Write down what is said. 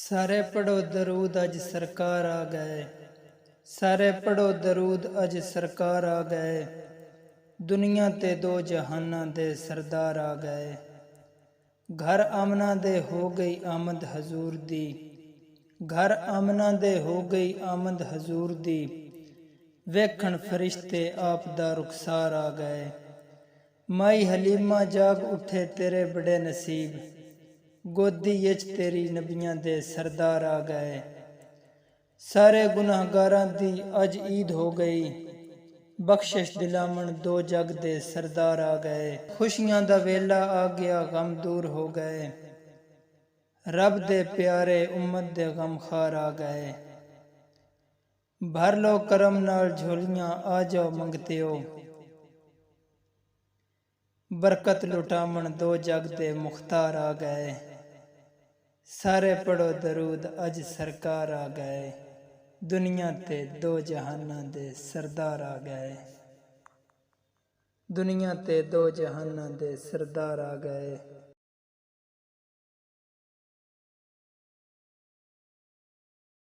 सारे पढ़ो दरूद अज सरकार आ गए। सारे पढ़ो दरूद अज सरकार आ गए। दुनिया ते दो जहाना दे सरदार आ गए। घर आमना दे हो गई आमद हजूर दी। घर आमना दे हो गई आमद हजूर दी। वेखण फरिश्ते आप दा रुखसार आ गए। माई हलीमा जाग उठे तेरे बड़े नसीब। गोदी यच तेरी नबियां दे सरदार आ गए। सारे गुनाहगारां दी अज ईद हो गई। बख्शिश दिलावन दो जग दे सरदार आ गए। खुशियां दा वेला आ गया गम दूर हो गए। रब दे प्यारे उम्मत दे गमखार आ गए। भर लो करम नाल झोलियां आ जाओ मंगते हो। बरकत लुटावन दो जग दे मुख्तार आ गए। सारे पढ़ो दरूद अज सरकार आ गए। दुनिया ते दो जहाना दे सरदार आ गए। दुनिया ते दो जहाना दे सरदार आ गए।